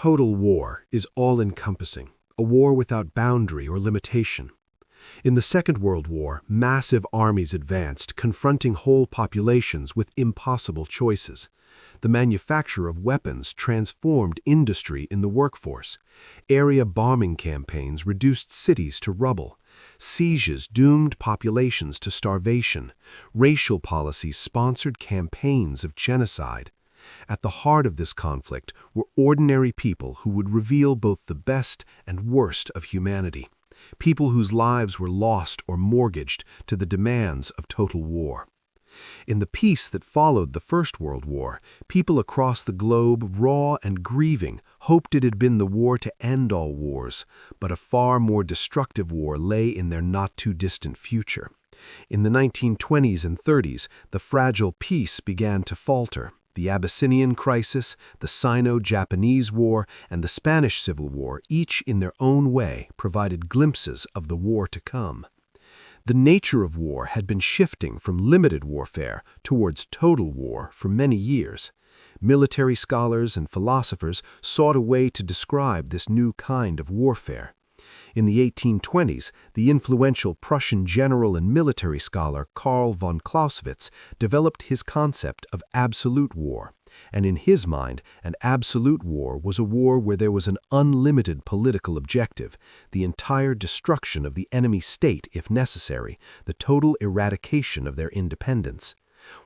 Total war is all-encompassing, a war without boundary or limitation. In the Second World War, massive armies advanced, confronting whole populations with impossible choices. The manufacture of weapons transformed industry in the workforce. Area bombing campaigns reduced cities to rubble. Sieges doomed populations to starvation. Racial policies sponsored campaigns of genocide. At the heart of this conflict were ordinary people who would reveal both the best and worst of humanity. People whose lives were lost or mortgaged to the demands of total war. In the peace that followed the First World War, people across the globe, raw and grieving, hoped it had been the war to end all wars, but a far more destructive war lay in their not-too-distant future. In the 1920s and 30s, the fragile peace began to falter. The Abyssinian crisis, the Sino-Japanese War, and the Spanish Civil War, each in their own way, provided glimpses of the war to come. The nature of war had been shifting from limited warfare towards total war for many years. Military scholars and philosophers sought a way to describe this new kind of warfare. In the 1820s, the influential Prussian general and military scholar Karl von Clausewitz developed his concept of absolute war, and in his mind, an absolute war was a war where there was an unlimited political objective, the entire destruction of the enemy state if necessary, the total eradication of their independence.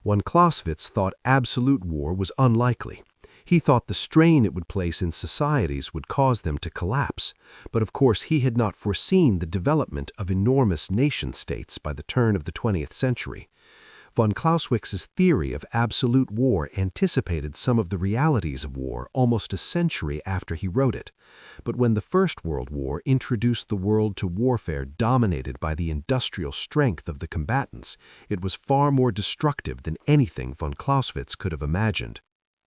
Von Clausewitz thought absolute war was unlikely. He thought the strain it would place in societies would cause them to collapse, but of course he had not foreseen the development of enormous nation-states by the turn of the 20th century. Von Clausewitz's theory of absolute war anticipated some of the realities of war almost a century after he wrote it. But when the First World War introduced the world to warfare dominated by the industrial strength of the combatants, it was far more destructive than anything von Clausewitz could have imagined.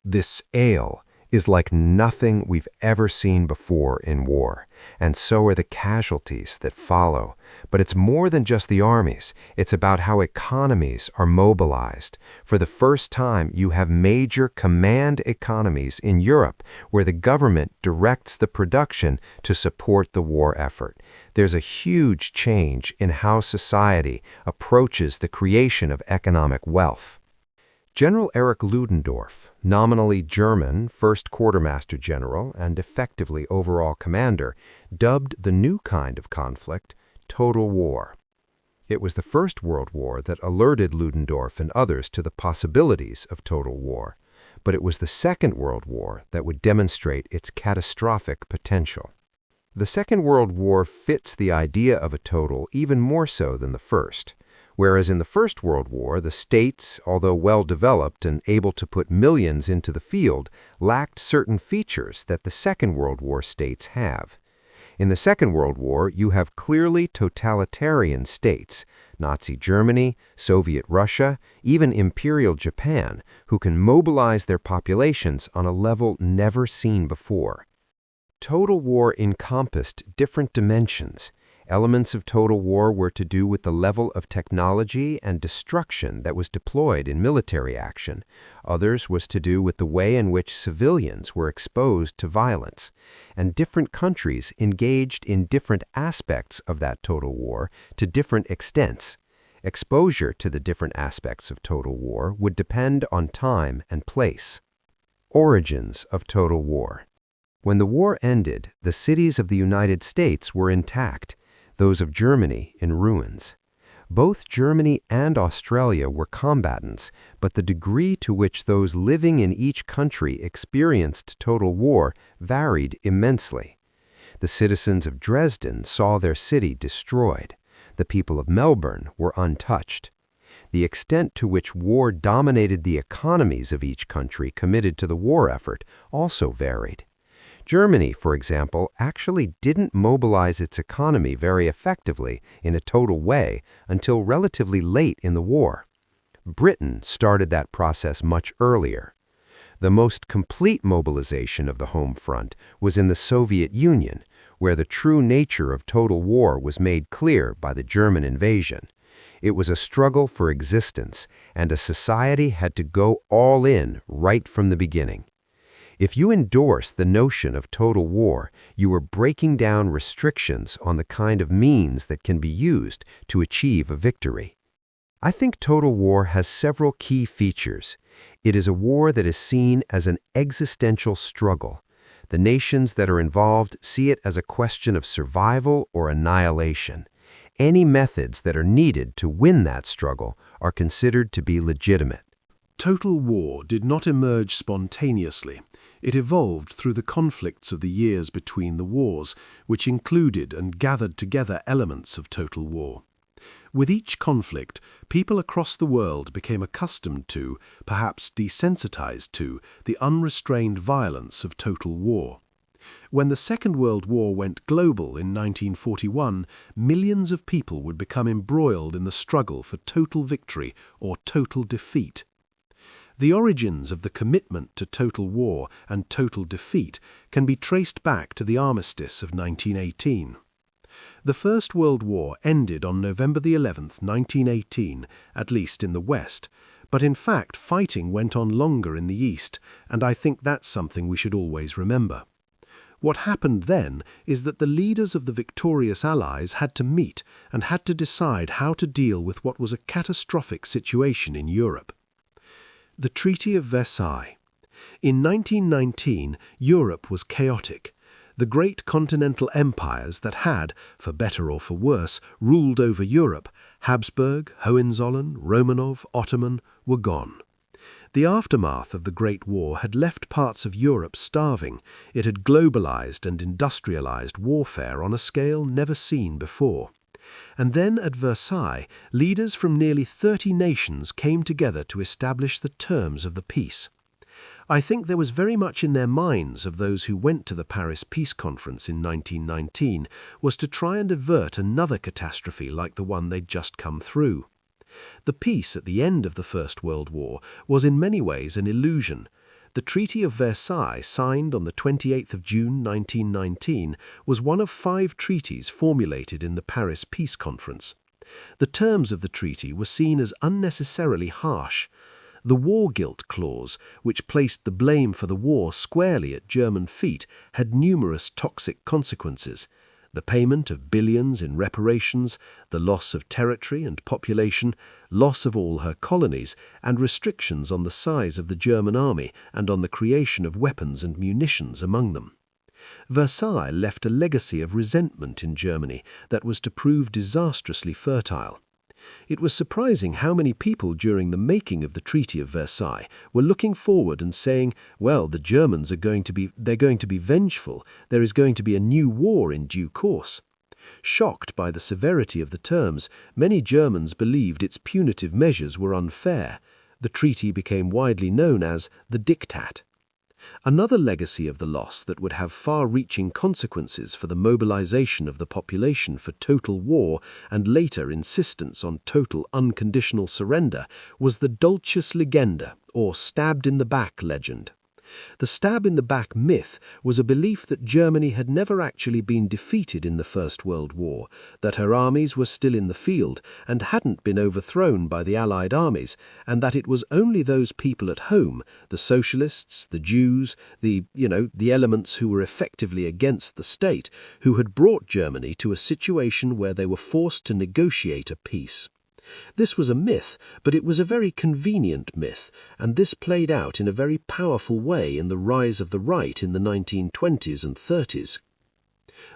This ale is like nothing we've ever seen before in war, and so are the casualties that follow. But it's more than just the armies. It's about how economies are mobilized. For the first time, you have major command economies in Europe where the government directs the production to support the war effort. There's a huge change in how society approaches the creation of economic wealth. General Erich Ludendorff, nominally German first quartermaster general and effectively overall commander, dubbed the new kind of conflict total war. It was the First World War that alerted Ludendorff and others to the possibilities of total war, but it was the Second World War that would demonstrate its catastrophic potential. The Second World War fits the idea of a total even more so than the First. Whereas in the First World War, the states, although well-developed and able to put millions into the field, lacked certain features that the Second World War states have. In the Second World War, you have clearly totalitarian states, Nazi Germany, Soviet Russia, even Imperial Japan, who can mobilize their populations on a level never seen before. Total war encompassed different dimensions. Elements of total war were to do with the level of technology and destruction that was deployed in military action. Others was to do with the way in which civilians were exposed to violence. And different countries engaged in different aspects of that total war to different extents. Exposure to the different aspects of total war would depend on time and place. Origins of total war. When the war ended, the cities of the United States were intact. Those of Germany in ruins. Both Germany and Australia were combatants, but the degree to which those living in each country experienced total war varied immensely. The citizens of Dresden saw their city destroyed. The people of Melbourne were untouched. The extent to which war dominated the economies of each country committed to the war effort also varied. Germany, for example, actually didn't mobilize its economy very effectively in a total way until relatively late in the war. Britain started that process much earlier. The most complete mobilization of the home front was in the Soviet Union, where the true nature of total war was made clear by the German invasion. It was a struggle for existence, and a society had to go all in right from the beginning. If you endorse the notion of total war, you are breaking down restrictions on the kind of means that can be used to achieve a victory. I think total war has several key features. It is a war that is seen as an existential struggle. The nations that are involved see it as a question of survival or annihilation. Any methods that are needed to win that struggle are considered to be legitimate. Total war did not emerge spontaneously. It evolved through the conflicts of the years between the wars, which included and gathered together elements of total war. With each conflict, people across the world became accustomed to, perhaps desensitized to, the unrestrained violence of total war. When the Second World War went global in 1941, millions of people would become embroiled in the struggle for total victory or total defeat. The origins of the commitment to total war and total defeat can be traced back to the armistice of 1918. The First World War ended on November 11, 1918, at least in the West, but in fact fighting went on longer in the East, and I think that's something we should always remember. What happened then is that the leaders of the victorious Allies had to meet and had to decide how to deal with what was a catastrophic situation in Europe. The Treaty of Versailles. In 1919, Europe was chaotic. The great continental empires that had, for better or for worse, ruled over Europe, Habsburg, Hohenzollern, Romanov, Ottoman, were gone. The aftermath of the Great War had left parts of Europe starving. It had globalized and industrialized warfare on a scale never seen before. And then at Versailles, leaders from nearly 30 nations came together to establish the terms of the peace. I think there was very much in their minds of those who went to the Paris Peace Conference in 1919 was to try and avert another catastrophe like the one they'd just come through. The peace at the end of the First World War was in many ways an illusion. The Treaty of Versailles, signed on the 28th of June 1919, was one of 5 treaties formulated in the Paris Peace Conference. The terms of the treaty were seen as unnecessarily harsh. The war guilt clause, which placed the blame for the war squarely at German feet, had numerous toxic consequences. The payment of billions in reparations, the loss of territory and population, loss of all her colonies, and restrictions on the size of the German army and on the creation of weapons and munitions among them. Versailles left a legacy of resentment in Germany that was to prove disastrously fertile. It was surprising how many people during the making of the Treaty of Versailles were looking forward and saying, well, the Germans they're going to be vengeful, there is going to be a new war in due course. Shocked by the severity of the terms, many Germans believed its punitive measures were unfair. The treaty became widely known as the Diktat. Another legacy of the loss that would have far-reaching consequences for the mobilization of the population for total war and later insistence on total unconditional surrender was the Dulcis Legenda, or stabbed-in-the-back legend. The stab-in-the-back myth was a belief that Germany had never actually been defeated in the First World War, that her armies were still in the field and hadn't been overthrown by the Allied armies, and that it was only those people at home, the socialists, the Jews, the elements who were effectively against the state, who had brought Germany to a situation where they were forced to negotiate a peace. This was a myth, but it was a very convenient myth, and this played out in a very powerful way in the rise of the right in the 1920s and 30s.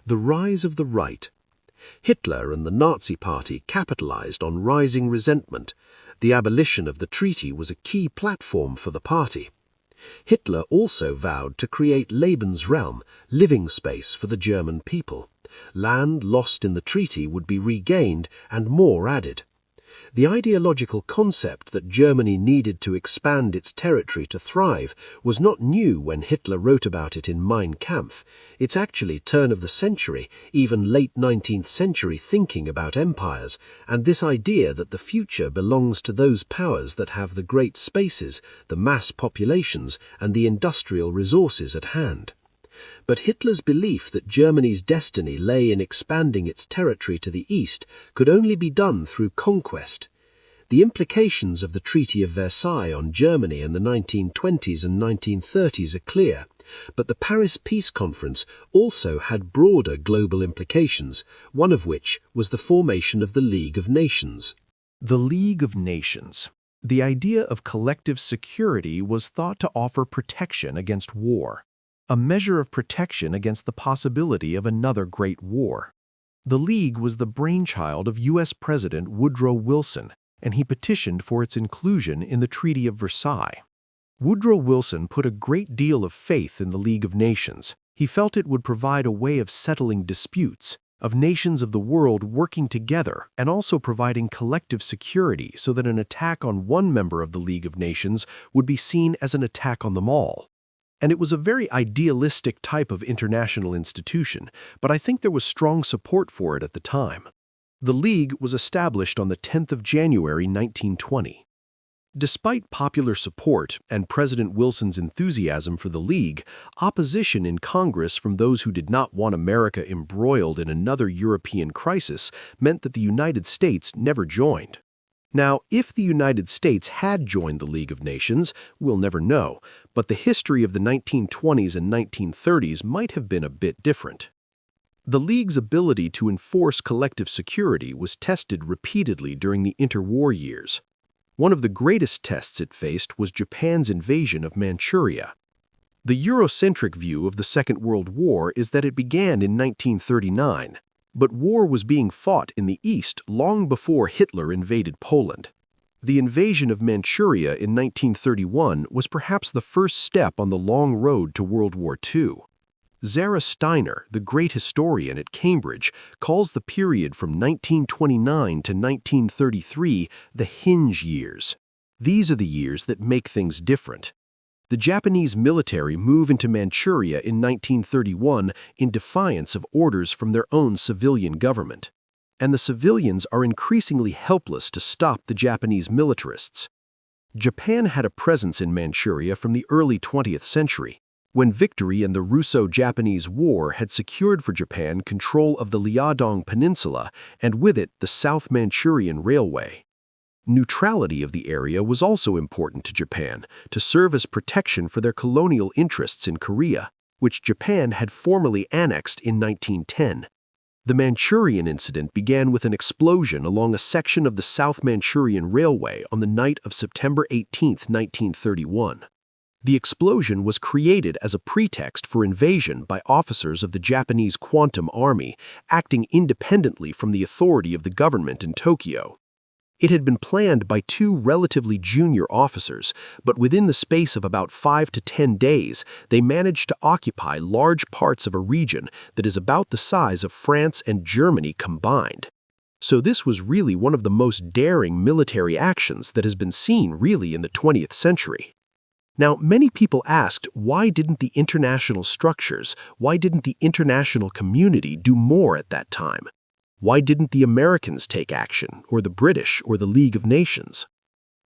The rise of the right. Hitler and the Nazi Party capitalized on rising resentment. The abolition of the treaty was a key platform for the party. Hitler also vowed to create Lebensraum, living space for the German people. Land lost in the treaty would be regained and more added. The ideological concept that Germany needed to expand its territory to thrive was not new when Hitler wrote about it in Mein Kampf. It's actually turn of the century, even late 19th century thinking about empires, and this idea that the future belongs to those powers that have the great spaces, the mass populations, and the industrial resources at hand. But Hitler's belief that Germany's destiny lay in expanding its territory to the east could only be done through conquest. The implications of the Treaty of Versailles on Germany in the 1920s and 1930s are clear. But the Paris Peace Conference also had broader global implications, one of which was the formation of the League of Nations. The League of Nations. The idea of collective security was thought to offer protection against war, a measure of protection against the possibility of another great war. The League was the brainchild of U.S. President Woodrow Wilson, and he petitioned for its inclusion in the Treaty of Versailles. Woodrow Wilson put a great deal of faith in the League of Nations. He felt it would provide a way of settling disputes, of nations of the world working together and also providing collective security so that an attack on one member of the League of Nations would be seen as an attack on them all. And it was a very idealistic type of international institution, but I think there was strong support for it at the time. The League was established on the 10th of January 1920. Despite popular support and President Wilson's enthusiasm for the League, opposition in Congress from those who did not want America embroiled in another European crisis meant that the United States never joined. Now, if the United States had joined the League of Nations, we'll never know, but the history of the 1920s and 1930s might have been a bit different. The League's ability to enforce collective security was tested repeatedly during the interwar years. One of the greatest tests it faced was Japan's invasion of Manchuria. The Eurocentric view of the Second World War is that it began in 1939, but war was being fought in the East long before Hitler invaded Poland. The invasion of Manchuria in 1931 was perhaps the first step on the long road to World War II. Zara Steiner, the great historian at Cambridge, calls the period from 1929 to 1933 the hinge years. These are the years that make things different. The Japanese military move into Manchuria in 1931 in defiance of orders from their own civilian government. And the civilians are increasingly helpless to stop the Japanese militarists. Japan had a presence in Manchuria from the early 20th century, when victory in the Russo-Japanese War had secured for Japan control of the Liaodong Peninsula and with it the South Manchurian Railway. Neutrality of the area was also important to Japan to serve as protection for their colonial interests in Korea, which Japan had formally annexed in 1910. The Manchurian incident began with an explosion along a section of the South Manchurian Railway on the night of September 18, 1931. The explosion was created as a pretext for invasion by officers of the Japanese Quantum Army, acting independently from the authority of the government in Tokyo. It had been planned by two relatively junior officers, but within the space of about 5 to 10 days, they managed to occupy large parts of a region that is about the size of France and Germany combined. So this was really one of the most daring military actions that has been seen really in the 20th century. Now, many people asked, why didn't the international structures, why didn't the international community do more at that time? Why didn't the Americans take action, or the British, or the League of Nations?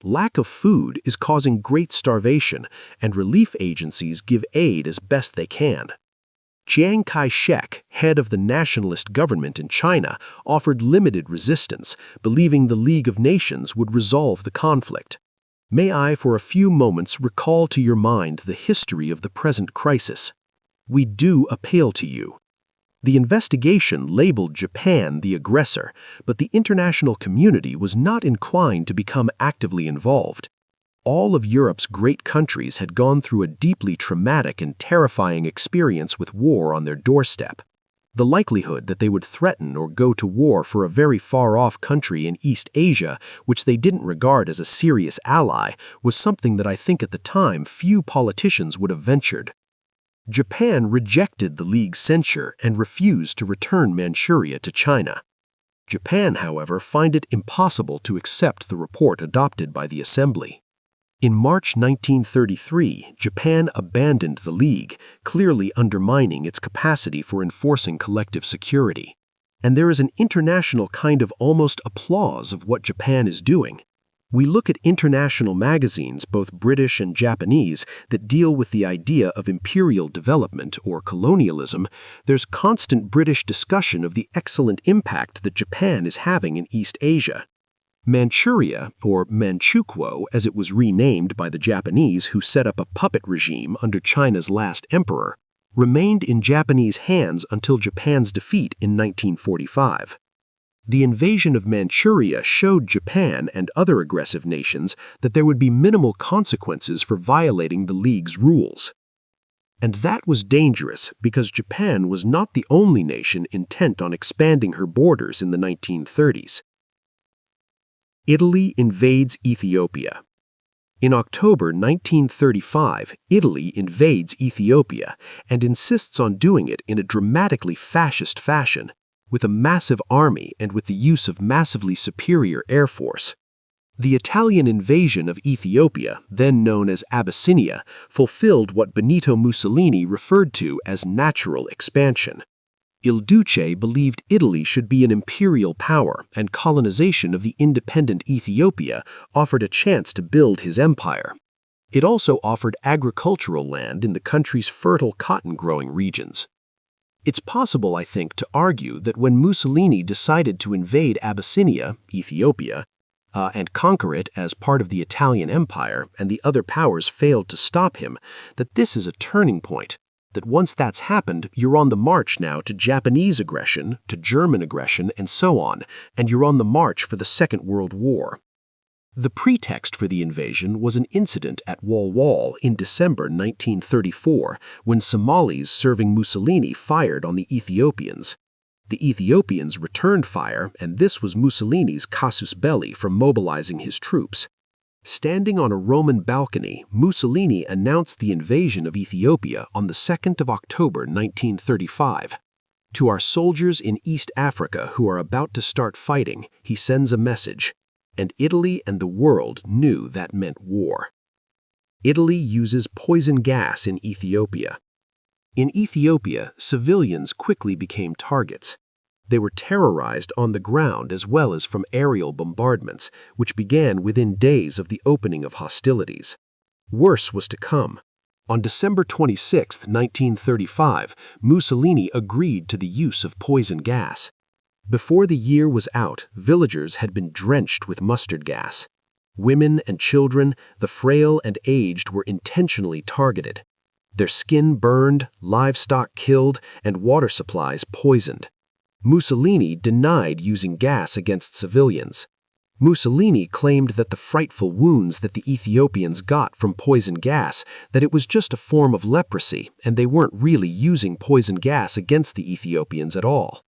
Lack of food is causing great starvation, and relief agencies give aid as best they can. Chiang Kai-shek, head of the nationalist government in China, offered limited resistance, believing the League of Nations would resolve the conflict. May I, for a few moments, recall to your mind the history of the present crisis? We do appeal to you. The investigation labeled Japan the aggressor, but the international community was not inclined to become actively involved. All of Europe's great countries had gone through a deeply traumatic and terrifying experience with war on their doorstep. The likelihood that they would threaten or go to war for a very far-off country in East Asia, which they didn't regard as a serious ally, was something that I think at the time few politicians would have ventured. Japan rejected the League's censure and refused to return Manchuria to China. Japan, however, find it impossible to accept the report adopted by the Assembly. In March 1933, Japan abandoned the League, clearly undermining its capacity for enforcing collective security. And there is an international kind of almost applause of what Japan is doing. We look at international magazines, both British and Japanese, that deal with the idea of imperial development or colonialism. There's constant British discussion of the excellent impact that Japan is having in East Asia. Manchuria, or Manchukuo as it was renamed by the Japanese who set up a puppet regime under China's last emperor, remained in Japanese hands until Japan's defeat in 1945. The invasion of Manchuria showed Japan and other aggressive nations that there would be minimal consequences for violating the League's rules. And that was dangerous because Japan was not the only nation intent on expanding her borders in the 1930s. Italy invades Ethiopia. In October 1935, Italy invades Ethiopia and insists on doing it in a dramatically fascist fashion, with a massive army and with the use of massively superior air force. The Italian invasion of Ethiopia, then known as Abyssinia, fulfilled what Benito Mussolini referred to as natural expansion. Il Duce believed Italy should be an imperial power, and colonization of the independent Ethiopia offered a chance to build his empire. It also offered agricultural land in the country's fertile cotton-growing regions. It's possible, I think, to argue that when Mussolini decided to invade Abyssinia, Ethiopia, and conquer it as part of the Italian Empire, and the other powers failed to stop him, that this is a turning point. That once that's happened, you're on the march now to Japanese aggression, to German aggression, and so on, and you're on the march for the Second World War. The pretext for the invasion was an incident at Wal Wal in December 1934, when Somalis serving Mussolini fired on the Ethiopians. The Ethiopians returned fire, and this was Mussolini's casus belli for mobilizing his troops. Standing on a Roman balcony, Mussolini announced the invasion of Ethiopia on the 2nd of October 1935. To our soldiers in East Africa who are about to start fighting, he sends a message, and Italy and the world knew that meant war. Italy uses poison gas in Ethiopia. In Ethiopia, civilians quickly became targets. They were terrorized on the ground as well as from aerial bombardments, which began within days of the opening of hostilities. Worse was to come. On December 26, 1935, Mussolini agreed to the use of poison gas. Before the year was out, villagers had been drenched with mustard gas. Women and children, the frail and aged, were intentionally targeted. Their skin burned, livestock killed, and water supplies poisoned. Mussolini denied using gas against civilians. Mussolini claimed that the frightful wounds that the Ethiopians got from poison gas, that it was just a form of leprosy, and they weren't really using poison gas against the Ethiopians at all.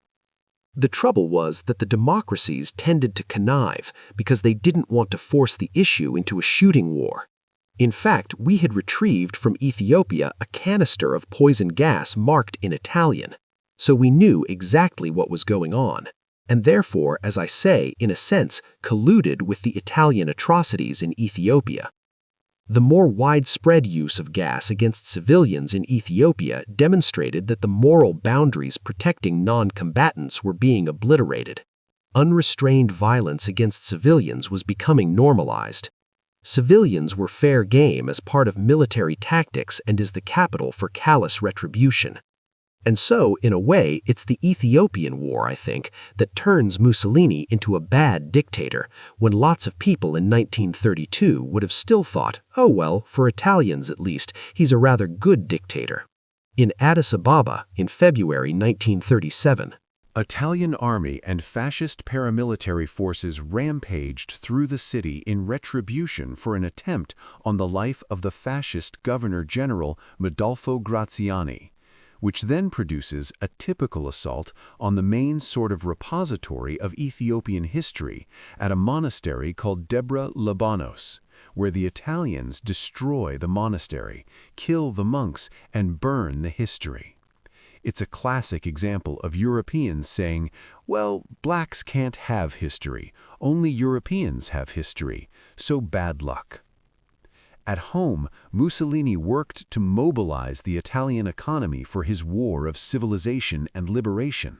The trouble was that the democracies tended to connive because they didn't want to force the issue into a shooting war. In fact, we had retrieved from Ethiopia a canister of poison gas marked in Italian. So we knew exactly what was going on, and therefore, as I say, in a sense, colluded with the Italian atrocities in Ethiopia. The more widespread use of gas against civilians in Ethiopia demonstrated that the moral boundaries protecting non-combatants were being obliterated. Unrestrained violence against civilians was becoming normalized. Civilians were fair game as part of military tactics and is the capital for callous retribution. And so, in a way, it's the Ethiopian War, I think, that turns Mussolini into a bad dictator, when lots of people in 1932 would have still thought, oh well, for Italians at least, he's a rather good dictator. In Addis Ababa, in February 1937, Italian army and fascist paramilitary forces rampaged through the city in retribution for an attempt on the life of the fascist Governor-General Rodolfo Graziani, which then produces a typical assault on the main sort of repository of Ethiopian history at a monastery called Debre Libanos, where the Italians destroy the monastery, kill the monks, and burn the history. It's a classic example of Europeans saying, well, blacks can't have history, only Europeans have history, so bad luck. At home, Mussolini worked to mobilize the Italian economy for his war of civilization and liberation.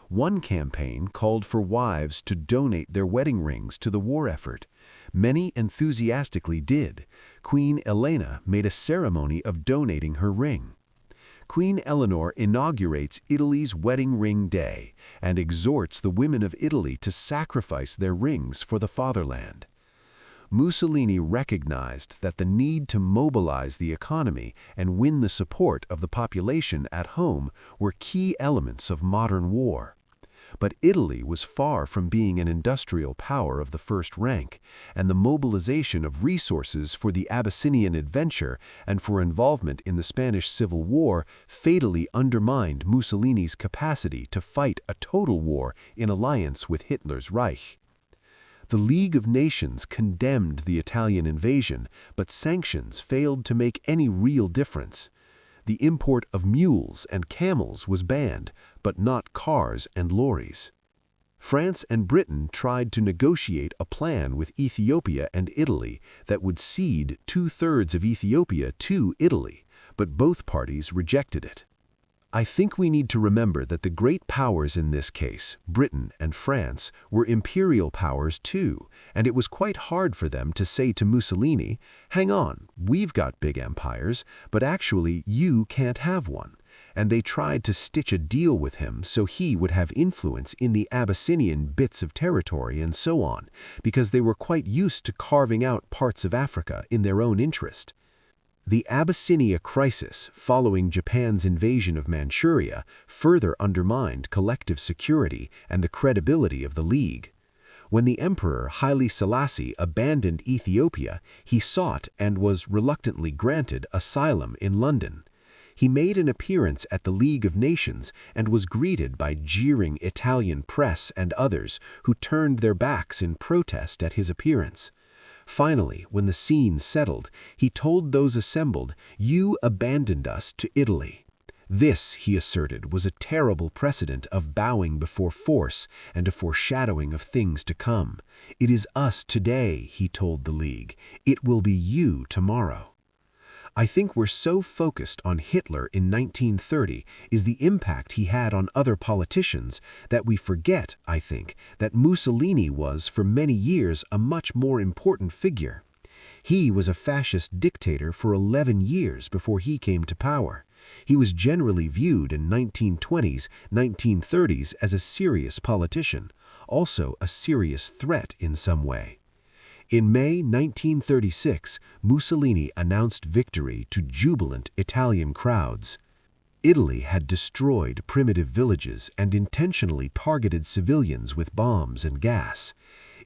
One campaign called for wives to donate their wedding rings to the war effort. Many enthusiastically did. Queen Elena made a ceremony of donating her ring. Queen Eleanor inaugurates Italy's wedding ring day and exhorts the women of Italy to sacrifice their rings for the fatherland. Mussolini recognized that the need to mobilize the economy and win the support of the population at home were key elements of modern war. But Italy was far from being an industrial power of the first rank, and the mobilization of resources for the Abyssinian adventure and for involvement in the Spanish Civil War fatally undermined Mussolini's capacity to fight a total war in alliance with Hitler's Reich. The League of Nations condemned the Italian invasion, but sanctions failed to make any real difference. The import of mules and camels was banned, but not cars and lorries. France and Britain tried to negotiate a plan with Ethiopia and Italy that would cede 2/3 of Ethiopia to Italy, but both parties rejected it. I think we need to remember that the great powers in this case, Britain and France, were imperial powers too, and it was quite hard for them to say to Mussolini, "Hang on, we've got big empires, but actually you can't have one." And they tried to stitch a deal with him so he would have influence in the Abyssinian bits of territory and so on, because they were quite used to carving out parts of Africa in their own interest. The Abyssinia crisis, following Japan's invasion of Manchuria, further undermined collective security and the credibility of the League. When the Emperor Haile Selassie abandoned Ethiopia, he sought and was reluctantly granted asylum in London. He made an appearance at the League of Nations and was greeted by jeering Italian press and others who turned their backs in protest at his appearance. Finally, when the scene settled, he told those assembled, "You abandoned us to Italy." This, he asserted, was a terrible precedent of bowing before force and a foreshadowing of things to come. "It is us today," he told the League. "It will be you tomorrow." I think we're so focused on Hitler in 1930 is the impact he had on other politicians that we forget, I think, that Mussolini was for many years a much more important figure. He was a fascist dictator for 11 years before he came to power. He was generally viewed in 1920s, 1930s as a serious politician, also a serious threat in some way. In May 1936, Mussolini announced victory to jubilant Italian crowds. Italy had destroyed primitive villages and intentionally targeted civilians with bombs and gas.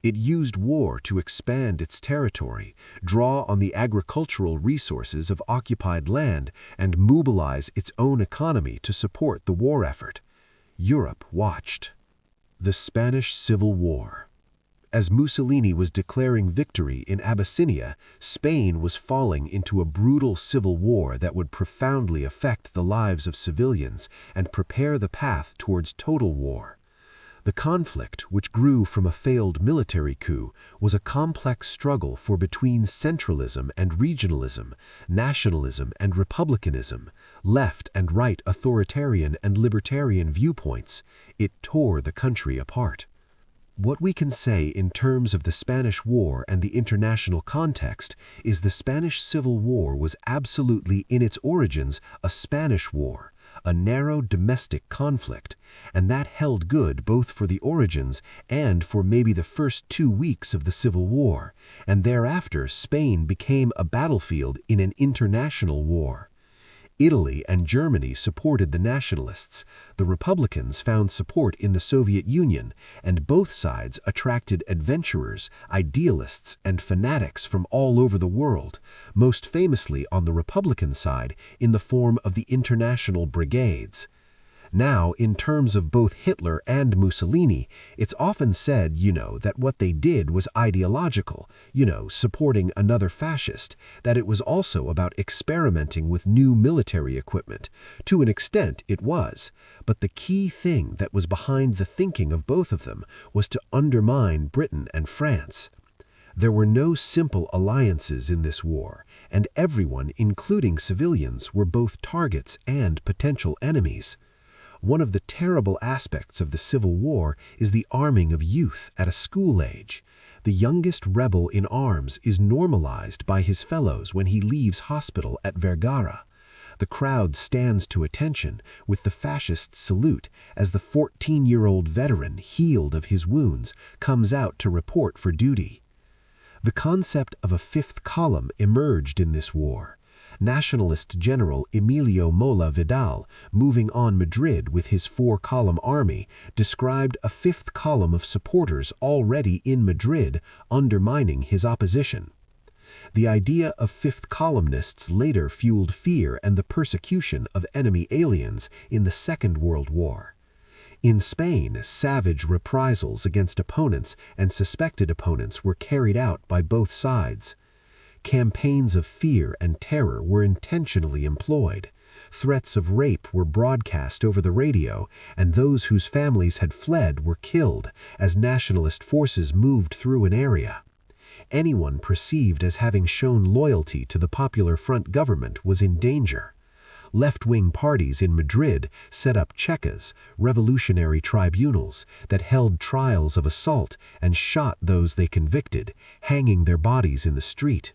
It used war to expand its territory, draw on the agricultural resources of occupied land, and mobilize its own economy to support the war effort. Europe watched. The Spanish Civil War. As Mussolini was declaring victory in Abyssinia, Spain was falling into a brutal civil war that would profoundly affect the lives of civilians and prepare the path towards total war. The conflict, which grew from a failed military coup, was a complex struggle between centralism and regionalism, nationalism and republicanism, left and right authoritarian and libertarian viewpoints. It tore the country apart. What we can say in terms of the Spanish War and the international context is the Spanish Civil War was absolutely in its origins a Spanish war, a narrow domestic conflict, and that held good both for the origins and for maybe the first 2 weeks of the Civil War, and thereafter Spain became a battlefield in an international war. Italy and Germany supported the nationalists, the Republicans found support in the Soviet Union, and both sides attracted adventurers, idealists, and fanatics from all over the world, most famously on the Republican side in the form of the International Brigades. Now, in terms of both Hitler and Mussolini, it's often said, that what they did was ideological, supporting another fascist, that it was also about experimenting with new military equipment. To an extent, it was. But the key thing that was behind the thinking of both of them was to undermine Britain and France. There were no simple alliances in this war, and everyone, including civilians, were both targets and potential enemies. One of the terrible aspects of the Civil War is the arming of youth at a school age. The youngest rebel in arms is normalized by his fellows when he leaves hospital at Vergara. The crowd stands to attention with the fascists salute as the 14-year-old veteran, healed of his wounds, comes out to report for duty. The concept of a fifth column emerged in this war. Nationalist General Emilio Mola Vidal, moving on Madrid with his four-column army, described a fifth column of supporters already in Madrid undermining his opposition. The idea of fifth columnists later fueled fear and the persecution of enemy aliens in the Second World War. In Spain, savage reprisals against opponents and suspected opponents were carried out by both sides. Campaigns of fear and terror were intentionally employed. Threats of rape were broadcast over the radio, and those whose families had fled were killed as nationalist forces moved through an area. Anyone perceived as having shown loyalty to the Popular Front government was in danger. Left-wing parties in Madrid set up checas, revolutionary tribunals, that held trials of assault and shot those they convicted, hanging their bodies in the street.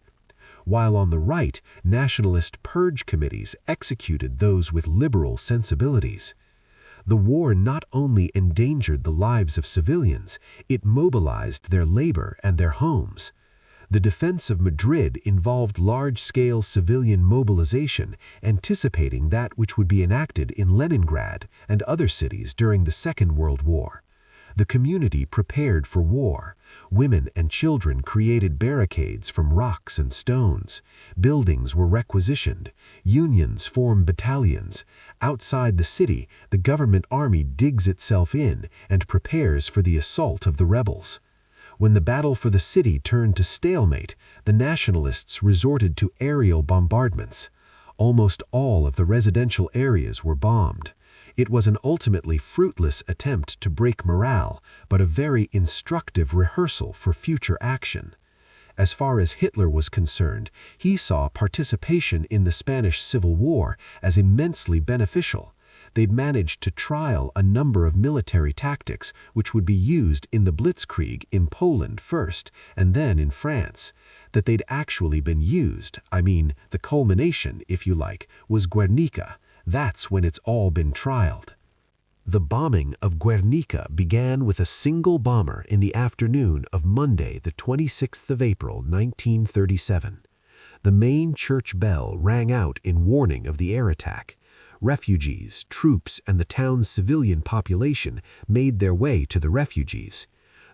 While on the right, nationalist purge committees executed those with liberal sensibilities. The war not only endangered the lives of civilians, it mobilized their labor and their homes. The defense of Madrid involved large-scale civilian mobilization, anticipating that which would be enacted in Leningrad and other cities during the Second World War. The community prepared for war. Women and children created barricades from rocks and stones. Buildings were requisitioned. Unions formed battalions. Outside the city, the government army digs itself in and prepares for the assault of the rebels. When the battle for the city turned to stalemate, the nationalists resorted to aerial bombardments. Almost all of the residential areas were bombed. It was an ultimately fruitless attempt to break morale, but a very instructive rehearsal for future action. As far as Hitler was concerned, he saw participation in the Spanish Civil War as immensely beneficial. They'd managed to trial a number of military tactics which would be used in the Blitzkrieg in Poland first and then in France. That they'd actually been used, the culmination, if you like, was Guernica. That's when it's all been trialed. The bombing of Guernica began with a single bomber in the afternoon of Monday, the 26th of April, 1937. The main church bell rang out in warning of the air attack. Refugees, troops, and the town's civilian population made their way to the refugees.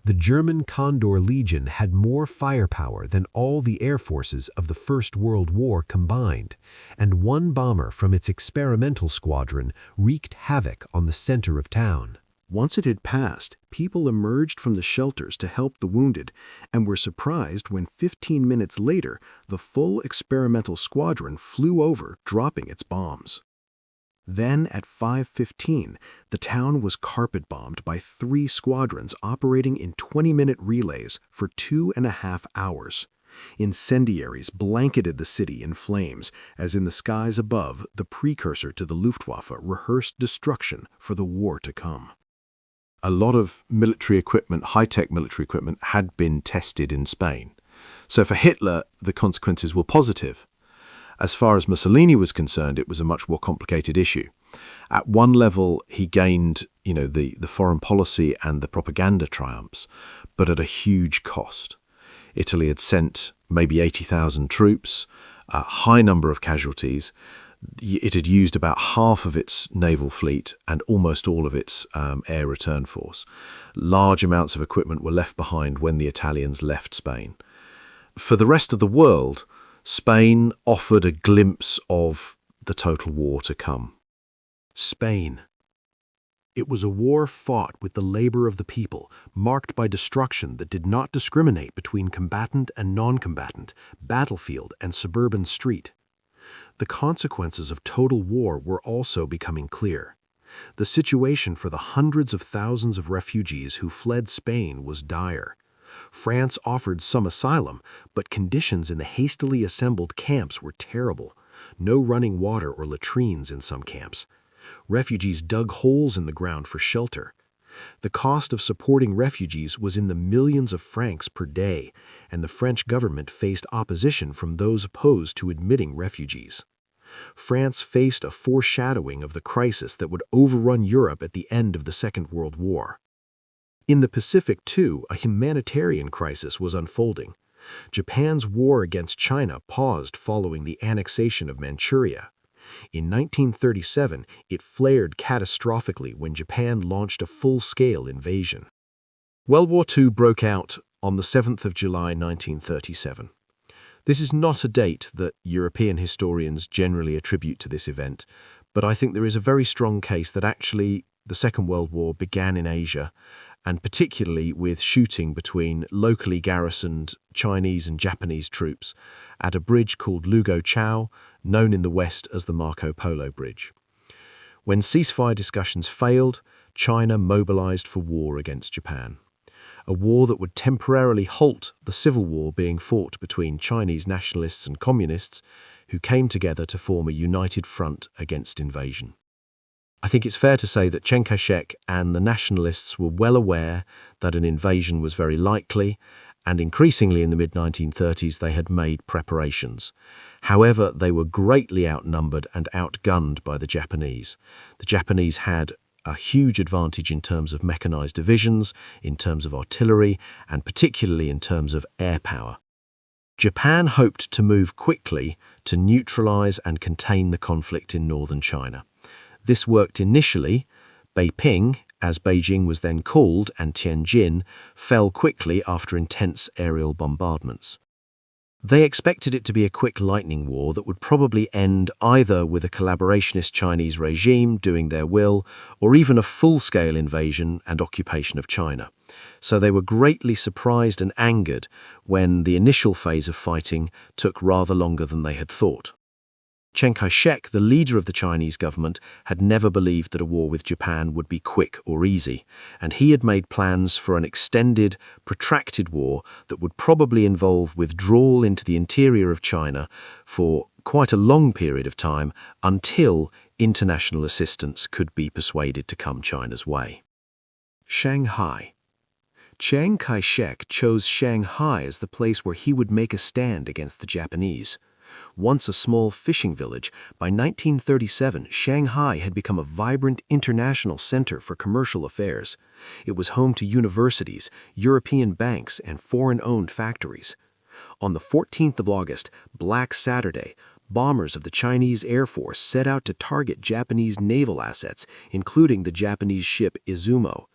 The German Condor Legion had more firepower than all the air forces of the First World War combined, and one bomber from its experimental squadron wreaked havoc on the center of town. Once it had passed, people emerged from the shelters to help the wounded and were surprised when 15 minutes later the full experimental squadron flew over, dropping its bombs. Then, at 5:15, the town was carpet-bombed by 3 squadrons operating in 20-minute relays for 2.5 hours. Incendiaries blanketed the city in flames, as in the skies above, the precursor to the Luftwaffe rehearsed destruction for the war to come. A lot of military equipment, high-tech military equipment, had been tested in Spain. So for Hitler, the consequences were positive. As far as Mussolini was concerned, it was a much more complicated issue. At one level, he gained, the foreign policy and the propaganda triumphs, but at a huge cost. Italy had sent maybe 80,000 troops, a high number of casualties. It had used about half of its naval fleet and almost all of its air return force. Large amounts of equipment were left behind when the Italians left Spain. For the rest of the world, Spain offered a glimpse of the total war to come. Spain. It was a war fought with the labor of the people, marked by destruction that did not discriminate between combatant and non-combatant, battlefield and suburban street. The consequences of total war were also becoming clear. The situation for the hundreds of thousands of refugees who fled Spain was dire. France offered some asylum, but conditions in the hastily assembled camps were terrible. No running water or latrines in some camps. Refugees dug holes in the ground for shelter. The cost of supporting refugees was in the millions of francs per day, and the French government faced opposition from those opposed to admitting refugees. France faced a foreshadowing of the crisis that would overrun Europe at the end of the Second World War. In the Pacific, too, a humanitarian crisis was unfolding. Japan's war against China paused following the annexation of Manchuria. In 1937, it flared catastrophically when Japan launched a full-scale invasion. World War II broke out on the 7th of July 1937. This is not a date that European historians generally attribute to this event, but I think there is a very strong case that actually the Second World War began in Asia, and particularly with shooting between locally garrisoned Chinese and Japanese troops at a bridge called Lugo Chao, known in the West as the Marco Polo Bridge. When ceasefire discussions failed, China mobilized for war against Japan. A war that would temporarily halt the civil war being fought between Chinese nationalists and communists who came together to form a united front against invasion. I think it's fair to say that Chiang Kai-shek and the nationalists were well aware that an invasion was very likely, and increasingly in the mid-1930s they had made preparations. However, they were greatly outnumbered and outgunned by the Japanese. The Japanese had a huge advantage in terms of mechanized divisions, in terms of artillery, and particularly in terms of air power. Japan hoped to move quickly to neutralize and contain the conflict in northern China. This worked initially. Beiping, as Beijing was then called, and Tianjin fell quickly after intense aerial bombardments. They expected it to be a quick lightning war that would probably end either with a collaborationist Chinese regime doing their will, or even a full-scale invasion and occupation of China. So they were greatly surprised and angered when the initial phase of fighting took rather longer than they had thought. Chiang Kai-shek, the leader of the Chinese government, had never believed that a war with Japan would be quick or easy, and he had made plans for an extended, protracted war that would probably involve withdrawal into the interior of China for quite a long period of time until international assistance could be persuaded to come China's way. Shanghai. Chiang Kai-shek chose Shanghai as the place where he would make a stand against the Japanese. Once a small fishing village, by 1937 Shanghai had become a vibrant international center for commercial affairs. It was home to universities, European banks, and foreign-owned factories. On the 14th of August, Black Saturday, bombers of the Chinese Air Force set out to target Japanese naval assets, including the Japanese ship Izumo.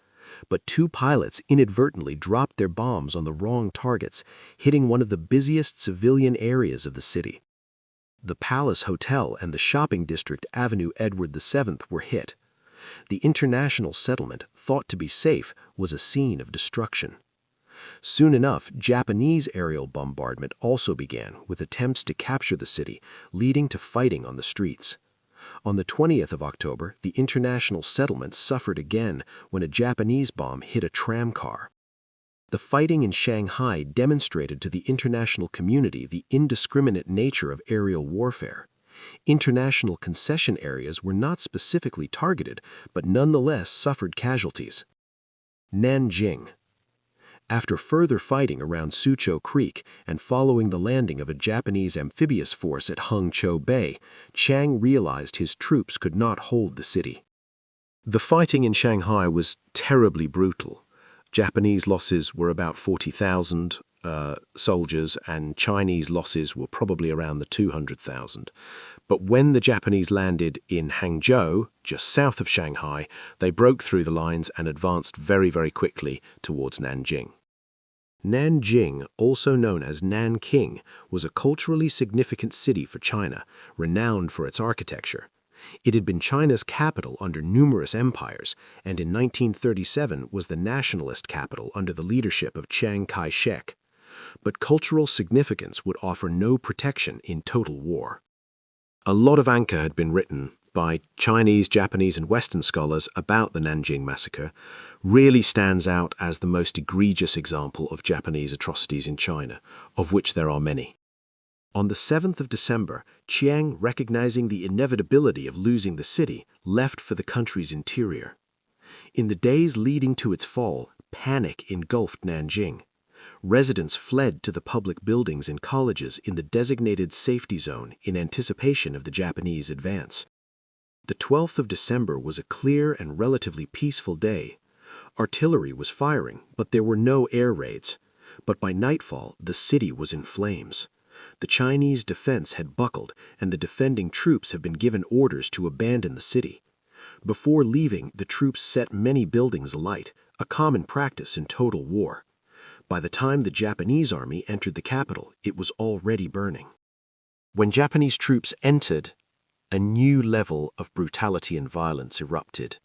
But two pilots inadvertently dropped their bombs on the wrong targets, hitting one of the busiest civilian areas of the city. The Palace Hotel and the shopping district Avenue Edward VII were hit. The international settlement, thought to be safe, was a scene of destruction. Soon enough, Japanese aerial bombardment also began, with attempts to capture the city, leading to fighting on the streets. On the 20th of October, the international settlement suffered again when a Japanese bomb hit a tramcar. The fighting in Shanghai demonstrated to the international community the indiscriminate nature of aerial warfare. International concession areas were not specifically targeted, but nonetheless suffered casualties. Nanjing. After further fighting around Sucho Creek and following the landing of a Japanese amphibious force at Hangzhou Bay, Chiang realized his troops could not hold the city. The fighting in Shanghai was terribly brutal. Japanese losses were about 40,000 soldiers, and Chinese losses were probably around the 200,000. But when the Japanese landed in Hangzhou, just south of Shanghai, they broke through the lines and advanced very, very quickly towards Nanjing. Nanjing, also known as Nanking, was a culturally significant city for China, renowned for its architecture. It had been China's capital under numerous empires, and in 1937 was the nationalist capital under the leadership of Chiang Kai-shek. But cultural significance would offer no protection in total war. A lot of anchor had been written by Chinese, Japanese, and Western scholars about the Nanjing massacre. Really stands out as the most egregious example of Japanese atrocities in China, of which there are many. On the 7th of December, Chiang, recognizing the inevitability of losing the city, left for the country's interior. In the days leading to its fall, panic engulfed Nanjing. Residents fled to the public buildings and colleges in the designated safety zone in anticipation of the Japanese advance. The 12th of December was a clear and relatively peaceful day. Artillery was firing, but there were no air raids. But by nightfall, the city was in flames. The Chinese defense had buckled, and the defending troops have been given orders to abandon the city. Before leaving, the troops set many buildings alight, a common practice in total war. By the time the Japanese army entered the capital, it was already burning. When Japanese troops entered, a new level of brutality and violence erupted.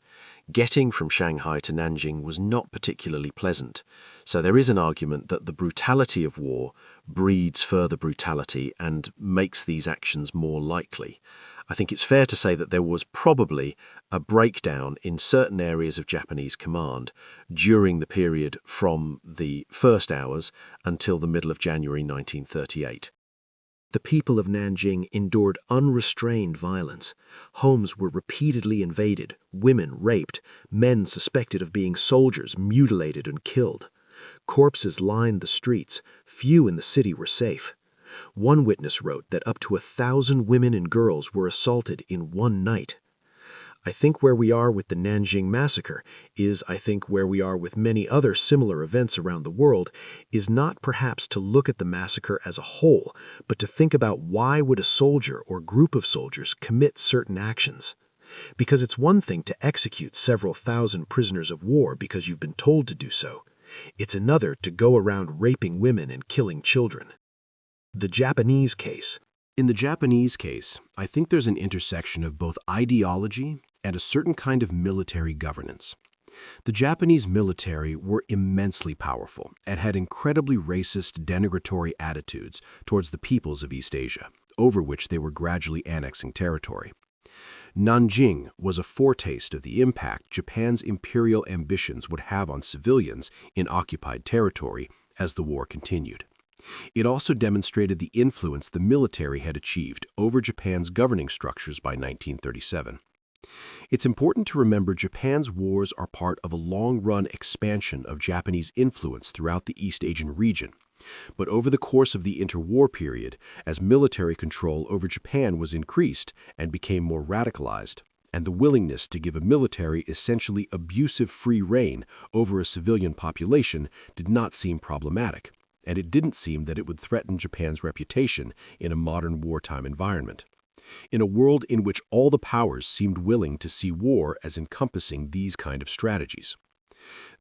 Getting from Shanghai to Nanjing was not particularly pleasant, so there is an argument that the brutality of war breeds further brutality and makes these actions more likely. I think it's fair to say that there was probably a breakdown in certain areas of Japanese command during the period from the first hours until the middle of January 1938. The people of Nanjing endured unrestrained violence. Homes were repeatedly invaded, women raped, men suspected of being soldiers mutilated and killed. Corpses lined the streets. Few in the city were safe. One witness wrote that up to 1,000 women and girls were assaulted in one night. I think where we are with the Nanjing massacre is, I think, where we are with many other similar events around the world, is not perhaps to look at the massacre as a whole, but to think about why would a soldier or group of soldiers commit certain actions. Because it's one thing to execute several thousand prisoners of war because you've been told to do so. It's another to go around raping women and killing children. The Japanese case. In the Japanese case, I think there's an intersection of both ideology and a certain kind of military governance. The Japanese military were immensely powerful and had incredibly racist, denigratory attitudes towards the peoples of East Asia, over which they were gradually annexing territory. Nanjing was a foretaste of the impact Japan's imperial ambitions would have on civilians in occupied territory as the war continued. It also demonstrated the influence the military had achieved over Japan's governing structures by 1937. It's important to remember Japan's wars are part of a long-run expansion of Japanese influence throughout the East Asian region. But over the course of the interwar period, as military control over Japan was increased and became more radicalized, and the willingness to give a military essentially abusive free rein over a civilian population did not seem problematic, and it didn't seem that it would threaten Japan's reputation in a modern wartime environment. In a world in which all the powers seemed willing to see war as encompassing these kind of strategies.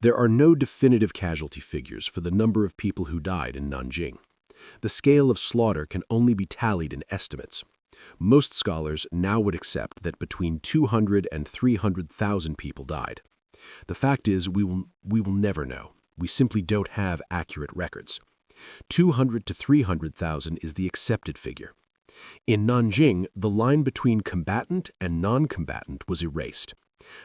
There are no definitive casualty figures for the number of people who died in Nanjing. The scale of slaughter can only be tallied in estimates. Most scholars now would accept that between 200 and 300,000 people died. The fact is, we will never know. We simply don't have accurate records. 200 to 300,000 is the accepted figure. In Nanjing, the line between combatant and non-combatant was erased.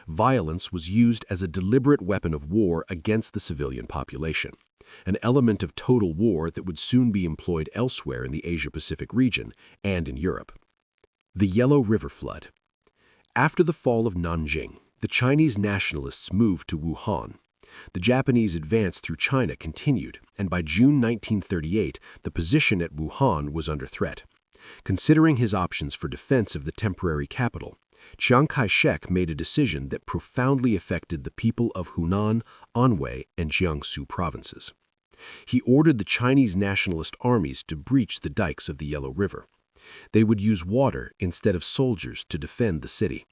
Violence was used as a deliberate weapon of war against the civilian population, an element of total war that would soon be employed elsewhere in the Asia-Pacific region and in Europe. The Yellow River Flood. After the fall of Nanjing, the Chinese nationalists moved to Wuhan. The Japanese advance through China continued, and by June 1938, the position at Wuhan was under threat. Considering his options for defense of the temporary capital, Chiang Kai-shek made a decision that profoundly affected the people of Hunan, Anhui, and Jiangsu provinces. He ordered the Chinese nationalist armies to breach the dikes of the Yellow River. They would use water instead of soldiers to defend the city.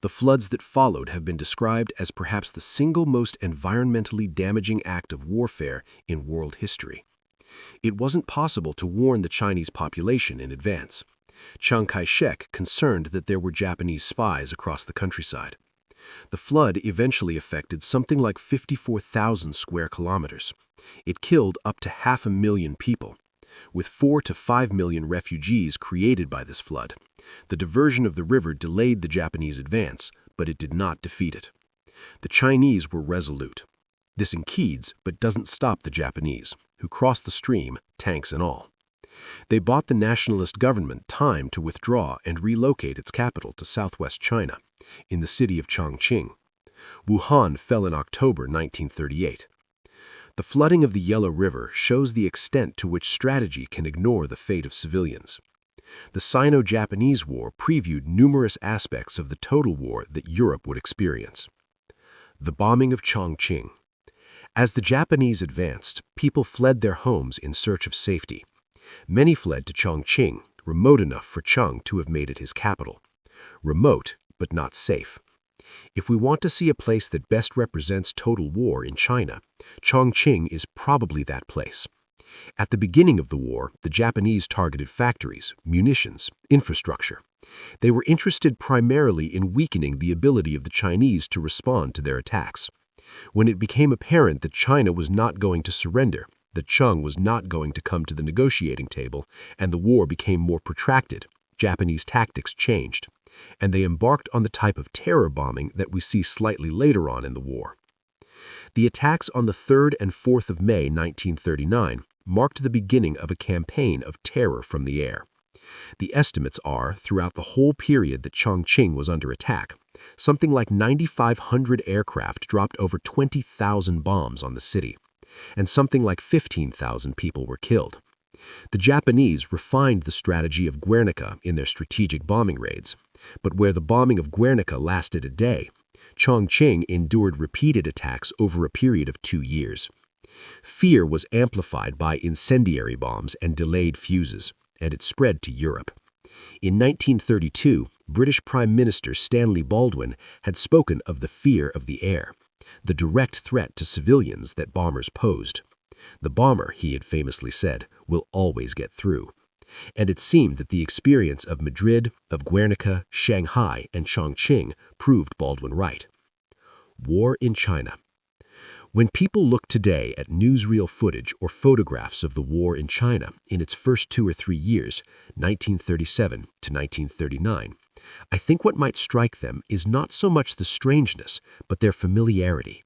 The floods that followed have been described as perhaps the single most environmentally damaging act of warfare in world history. It wasn't possible to warn the Chinese population in advance. Chiang Kai-shek concerned that there were Japanese spies across the countryside. The flood eventually affected something like 54,000 square kilometers. It killed up to 500,000 people. With 4 to 5 million refugees created by this flood, the diversion of the river delayed the Japanese advance, but it did not defeat it. The Chinese were resolute. This impedes but doesn't stop the Japanese, who crossed the stream, tanks and all. They bought the nationalist government time to withdraw and relocate its capital to southwest China, in the city of Chongqing. Wuhan fell in October 1938. The flooding of the Yellow River shows the extent to which strategy can ignore the fate of civilians. The Sino-Japanese War previewed numerous aspects of the total war that Europe would experience. The bombing of Chongqing. As the Japanese advanced, people fled their homes in search of safety. Many fled to Chongqing, remote enough for Cheng to have made it his capital. Remote, but not safe. If we want to see a place that best represents total war in China, Chongqing is probably that place. At the beginning of the war, the Japanese targeted factories, munitions, infrastructure. They were interested primarily in weakening the ability of the Chinese to respond to their attacks. When it became apparent that China was not going to surrender, that Cheng was not going to come to the negotiating table, and the war became more protracted, Japanese tactics changed, and they embarked on the type of terror bombing that we see slightly later on in the war. The attacks on the 3rd and 4th of May 1939 marked the beginning of a campaign of terror from the air. The estimates are, throughout the whole period that Chongqing was under attack, something like 9,500 aircraft dropped over 20,000 bombs on the city, and something like 15,000 people were killed. The Japanese refined the strategy of Guernica in their strategic bombing raids, but where the bombing of Guernica lasted a day, Chongqing endured repeated attacks over a period of 2 years. Fear was amplified by incendiary bombs and delayed fuses, and it spread to Europe. In 1932, British Prime Minister Stanley Baldwin had spoken of the fear of the air, the direct threat to civilians that bombers posed. The bomber, he had famously said, will always get through. And it seemed that the experience of Madrid, of Guernica, Shanghai, and Chongqing proved Baldwin right. War in China. When people look today at newsreel footage or photographs of the war in China in its first 2 or 3 years, 1937 to 1939, I think what might strike them is not so much the strangeness, but their familiarity.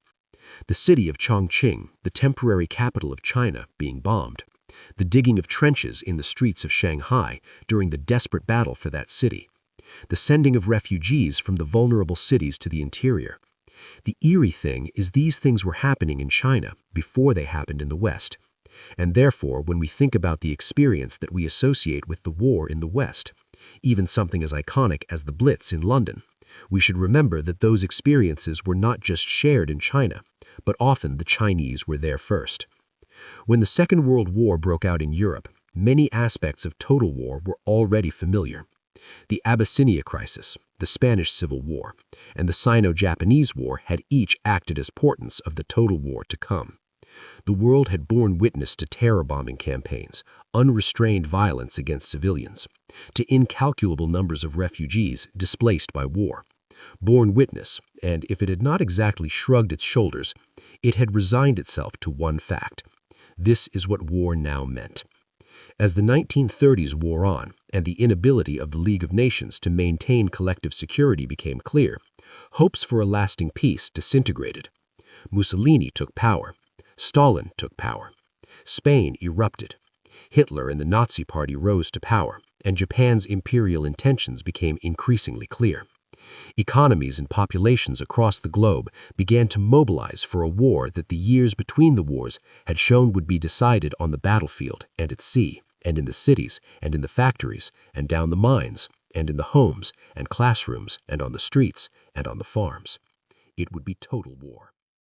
The city of Chongqing, the temporary capital of China, being bombed. The digging of trenches in the streets of Shanghai during the desperate battle for that city. The sending of refugees from the vulnerable cities to the interior. The eerie thing is these things were happening in China before they happened in the West. And therefore, when we think about the experience that we associate with the war in the West, even something as iconic as the Blitz in London, we should remember that those experiences were not just shared in China, but often the Chinese were there first. When the Second World War broke out in Europe, many aspects of total war were already familiar. The Abyssinia crisis, the Spanish Civil War, and the Sino-Japanese War had each acted as portents of the total war to come. The world had borne witness to terror bombing campaigns, unrestrained violence against civilians, to incalculable numbers of refugees displaced by war. Borne witness, and if it had not exactly shrugged its shoulders, it had resigned itself to one fact. This is what war now meant. As the 1930s wore on and the inability of the League of Nations to maintain collective security became clear, hopes for a lasting peace disintegrated. Mussolini took power. Stalin took power. Spain erupted. Hitler and the Nazi Party rose to power, and Japan's imperial intentions became increasingly clear. Economies and populations across the globe began to mobilize for a war that the years between the wars had shown would be decided on the battlefield and at sea, and in the cities, and in the factories, and down the mines, and in the homes, and classrooms, and on the streets, and on the farms. It would be total war.